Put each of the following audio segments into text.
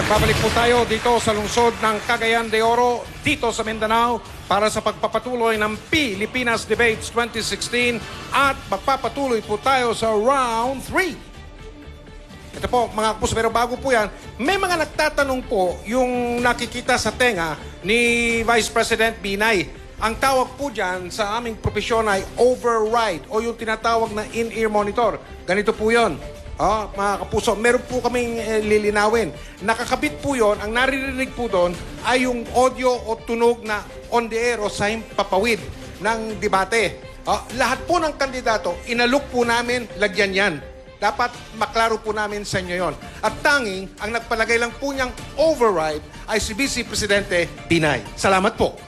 Nagbabalik po tayo dito sa lungsod ng Cagayan de Oro, dito sa Mindanao, para sa pagpapatuloy ng Pilipinas Debates 2016 at magpapatuloy po tayo sa Round 3. Ito po, mga kapuso, pero bago po yan, may mga nagtatanong po yung nakikita sa tenga ni Vice President Binay. Ang tawag po dyan sa aming propesyon ay override o yung tinatawag na in-ear monitor. Ganito po yun. Mga kapuso, meron po kaming lilinawin. Nakakabit po yon, ang naririnig po doon ay yung audio o tunog na on the air o sa papawid ng debate. Lahat po ng kandidato, inalok po namin, lagyan yan. Dapat maklaro po namin sa inyo yon. At tanging, ang nagpalagay lang po niyang override ay si Vice Presidente Binay. Salamat po.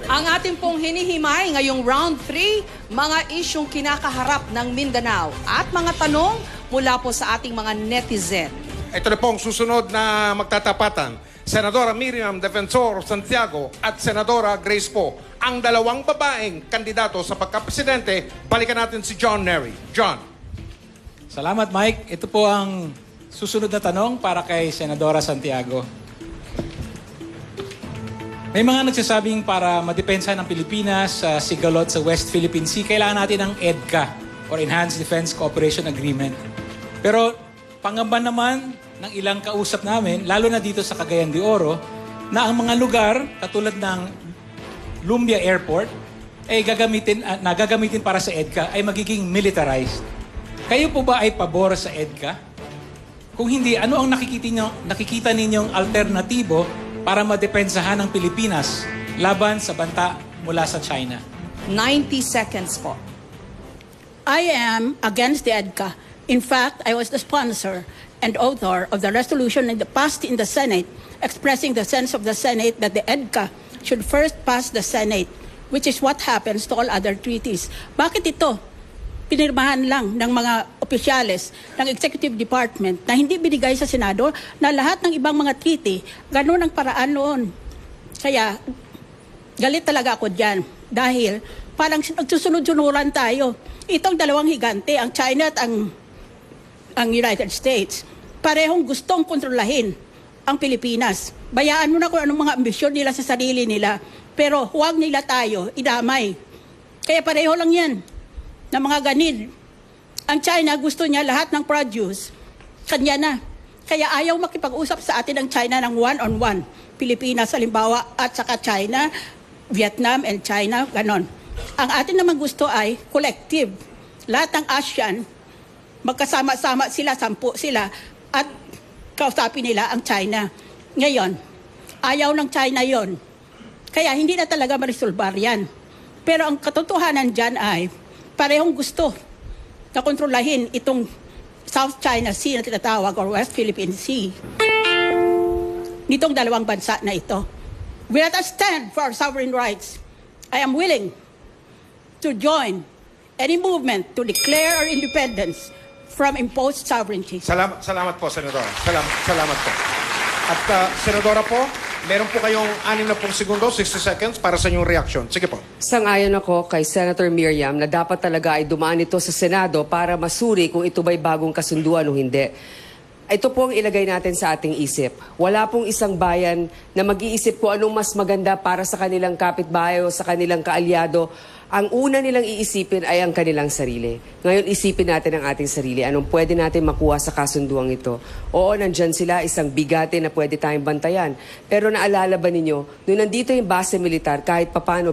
Ang ating pong hinihimay ngayong round 3, mga isyong kinakaharap ng Mindanao at mga tanong mula po sa ating mga netizen. Ito na pong susunod na magtatapatan. Senadora Miriam Defensor Santiago at Senadora Grace Poe. Ang dalawang babaeng kandidato sa pagkapresidente, balikan natin si John Nery. John. Salamat, Mike. Ito po ang susunod na tanong para kay Senadora Santiago. May mga nagsasabing para madepensa ng Pilipinas sa sigalot sa West Philippine Sea, kailangan natin ng EDCA or Enhanced Defense Cooperation Agreement. Pero pangamba naman ng ilang kausap namin, lalo na dito sa Cagayan de Oro, na ang mga lugar katulad ng Lumbia Airport ay gagamitin para sa EDCA ay magiging militarized. Kayo po ba ay pabor sa EDCA? Kung hindi, ano ang nakikita ninyong alternatibo para madepensahan ng Pilipinas laban sa banta mula sa China? 90 seconds po. I am against the EDCA. In fact, I was the sponsor and author of the resolution passed in the Senate expressing the sense of the Senate that the EDCA should first pass the Senate, which is what happens to all other treaties. Bakit ito? Pinirmahan lang ng mga opisyales ng Executive Department na hindi binigay sa Senado na lahat ng ibang mga treaty, ganun ang paraan noon. Kaya, galit talaga ako dyan dahil parang nagsusunod-sunuran tayo. Itong dalawang higante, ang China at ang United States, parehong gustong kontrolahin ang Pilipinas. Bayaan mo na kung anong mga ambisyon nila sa sarili nila, pero huwag nila tayo idamay. Kaya pareho lang yan na mga ganid. Ang China gusto niya lahat ng produce, kanya na. Kaya ayaw makipag-usap sa atin ng China ng one-on-one. Pilipinas, halimbawa, at saka China, Vietnam and China, ganon. Ang atin naman gusto ay collective. Lahat ng ASEAN, magkasama-sama sila, 10 sila, at kausapin nila ang China. Ngayon, ayaw ng China yon. Kaya hindi na talaga marisolbar yan. Pero ang katotohanan dyan ay, parehong gusto na kontrolahin itong South China Sea na tinatawag or West Philippine Sea nitong dalawang bansa na ito. We let us stand for our sovereign rights. I am willing to join any movement to declare our independence from imposed sovereignty. Salamat po, Senadora. Salamat po. At Senadora po, meron po kayong 60 segundo, 60 seconds para sa inyong reaction. Sige po. Sang-ayon ako kay Senator Miriam na dapat talaga ay dumaan ito sa Senado para masuri kung ito ba'y bagong kasunduan o hindi. Ito po ang ilagay natin sa ating isip. Wala pong isang bayan na mag-iisip kung anong mas maganda para sa kanilang kapitbahay o sa kanilang kaalyado. Ang una nilang iisipin ay ang kanilang sarili. Ngayon, isipin natin ang ating sarili. Anong pwede natin makuha sa kasunduang ito? Oo, nandyan sila, isang bigate na pwede tayong bantayan. Pero naalala ba ninyo, nung nandito yung base militar, kahit papano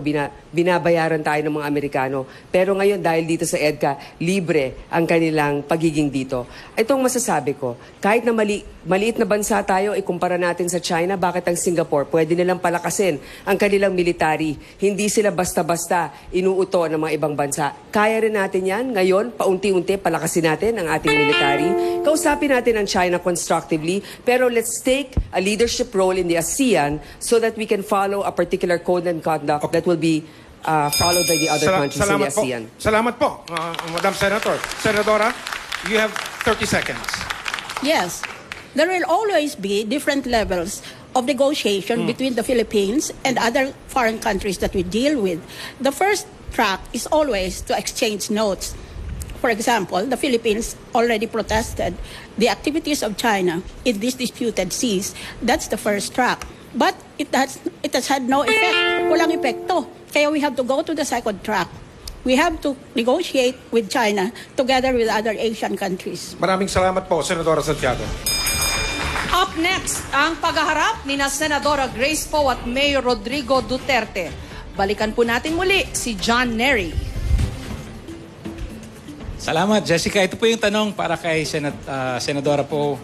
binabayaran tayo ng mga Amerikano. Pero ngayon, dahil dito sa EDCA, libre ang kanilang pagiging dito. Itong masasabi ko, kahit na maliit na bansa tayo, ikumpara natin sa China, bakit ang Singapore, pwede nilang palakasin ang kanilang military. Hindi sila basta-basta inuuto ng mga ibang bansa. Kaya rin natin yan. Ngayon, paunti-unti, palakasin natin ang ating military. Kausapin natin ang China constructively, pero let's take a leadership role in the ASEAN so that we can follow a particular code and conduct that will be followed by the other countries in the ASEAN. Salamat po, Madam Senator. Senadora, you have 30 seconds. Yes. There will always be different levels of negotiation between the Philippines and other foreign countries that we deal with. The first track is always to exchange notes. For example, the Philippines already protested the activities of China in these disputed seas. That's the first track. But it has had no effect. Walang epekto. Kaya we have to go to the second track. We have to negotiate with China together with other Asian countries. Maraming salamat po, Senadora Santiago. Up next, ang paghaharap ni Senadora Grace Poe at Mayor Rodrigo Duterte. Balikan po natin muli si John Nery. Salamat, Jessica. Ito po yung tanong para kay Senadora Poe.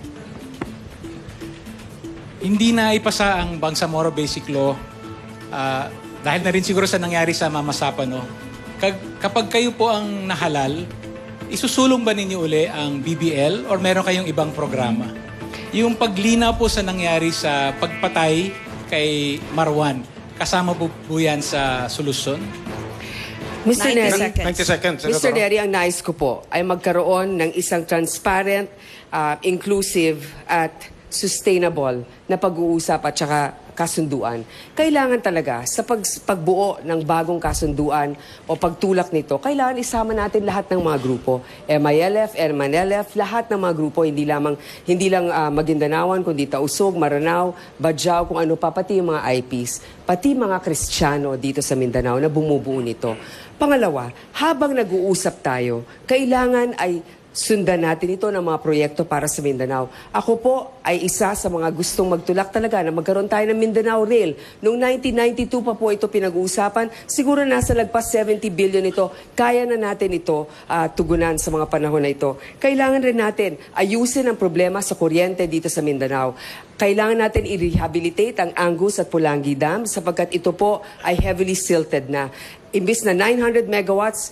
Hindi na ipasa ang Bangsamoro Basic Law dahil na rin siguro sa nangyari sa Mama Sapa, no? Kapag kayo po ang nahalal, isusulong ba ninyo uli ang BBL or meron kayong ibang programa? Yung paglinaw po sa nangyari sa pagpatay kay Marwan, kasama po yan sa solusyon? Mr. 90 Nery, seconds. 90 seconds, Mr. Senadora. Nery, ang nais ko po ay magkaroon ng isang transparent, inclusive at sustainable na pag-uusap at saka kasunduan. Kailangan talaga sa pagbuo ng bagong kasunduan o pagtulak nito, kailangan isama natin lahat ng mga grupo. MILF, MNLF, lahat ng mga grupo, hindi lang Maguindanaoan, kundi Tausug, Maranao, Bajau, kung ano pa, pati yung mga IPs, pati mga Kristiyano dito sa Mindanao na bumubuo nito. Pangalawa, habang nag-uusap tayo, kailangan ay sundan natin ito ng mga proyekto para sa Mindanao. Ako po ay isa sa mga gustong magtulak talaga na magkaroon tayo ng Mindanao Rail. Noong 1992 pa po ito pinag-uusapan. Siguro nasa lagpas 70 billion ito. Kaya na natin ito tugunan sa mga panahon na ito. Kailangan rin natin ayusin ang problema sa kuryente dito sa Mindanao. Kailangan natin i-rehabilitate ang Angus at Pulangi Dam sapagkat ito po ay heavily silted na. Imbis na 900 megawatts,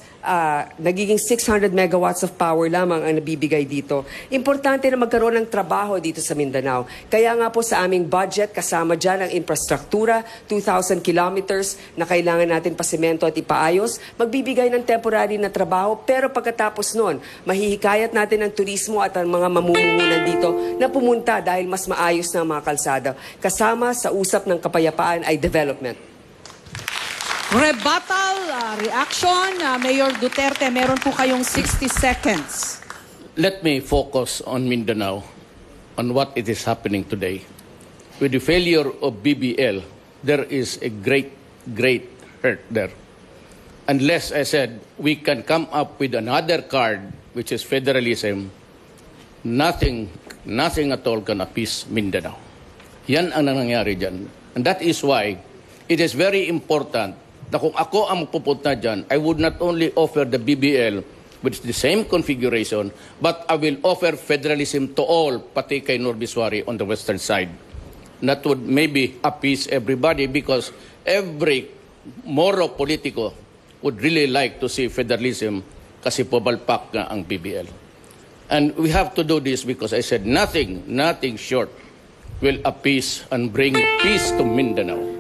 nagiging 600 megawatts of power lamang ang nabibigay dito. Importante na magkaroon ng trabaho dito sa Mindanao. Kaya nga po sa aming budget, kasama dyan ang infrastruktura, 2,000 kilometers na kailangan natin pasemento at ipaayos, magbibigay ng temporary na trabaho, pero pagkatapos nun, mahihikayat natin ang turismo at ang mga mamumuhunan dito na pumunta dahil mas maayos na ang mga kalsada. Kasama sa usap ng kapayapaan ay development. Rebuttal reaction, Mayor Duterte, meron po kayong 60 seconds. Let me focus on Mindanao, on what it is happening today. With the failure of BBL, there is a great hurt there. Unless, I said, we can come up with another card, which is federalism, nothing at all can appease Mindanao. Yan ang nangyari dyan. And that is why it is very important na kung ako ang magpupunta dyan, I would not only offer the BBL with the same configuration, but I will offer federalism to all, pati kay Norbiswari on the western side. That would maybe appease everybody because every moro politico would really like to see federalism kasi pubalpak nga ang BBL. And we have to do this because I said nothing short will appease and bring peace to Mindanao.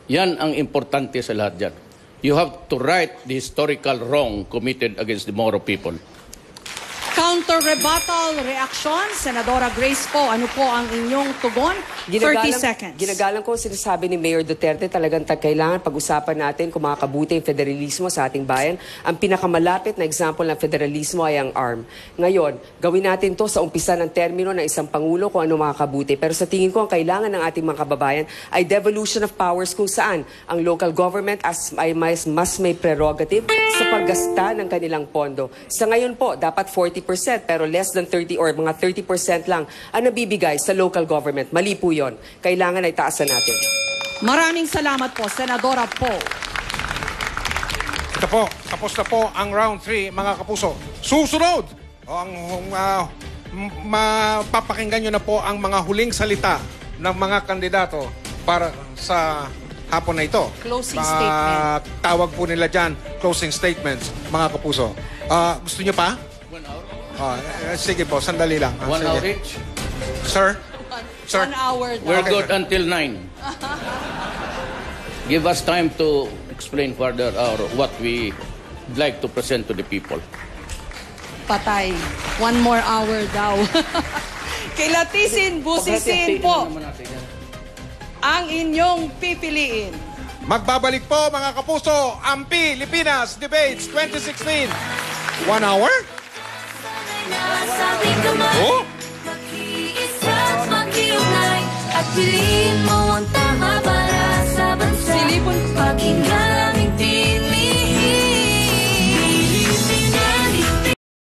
Yan ang importante sa lahat dyan. You have to right the historical wrong committed against the Moro people. Counter-rebuttal reaction, Senadora Grace Poe, ano po ang inyong tugon? 30 seconds. Ginagalang ko sinasabi ni Mayor Duterte, talagang kailangan pag-usapan natin kung makakabuti ang federalismo sa ating bayan. Ang pinakamalapit na example ng federalismo ay ang ARM. Ngayon, gawin natin to sa umpisa ng termino ng isang Pangulo kung ano makakabuti. Pero sa tingin ko, ang kailangan ng ating mga kababayan ay devolution of powers kung saan ang local government ay mas may prerogative sa paggasta ng kanilang pondo. Sa ngayon po, dapat 40%, pero less than 30 or mga 30% lang ang nabibigay sa local government. Mali po yun. Kailangan ay taasan natin. Maraming salamat po, Senadora Poe. Ito po, tapos na po ang round 3, mga kapuso. Susunod! Mapapakinggan nyo na po ang mga huling salita ng mga kandidato para sa hapon na ito. Closing statement. Tawag po nila dyan, closing statements, mga kapuso. Gusto nyo pa? 1 hour? Sige po, sandali lang. 1 hour each? Sir? Sir? 1 hour daw. We're good until 9. Give us time to explain further what we like to present to the people. Patay. 1 more hour daw. Kilatisin, busisin po ang inyong pipiliin. Magbabalik po, mga kapuso, ang Pilipinas Debates 2016. 1 hour? Oh? Makiisa, makiugnay, at piliin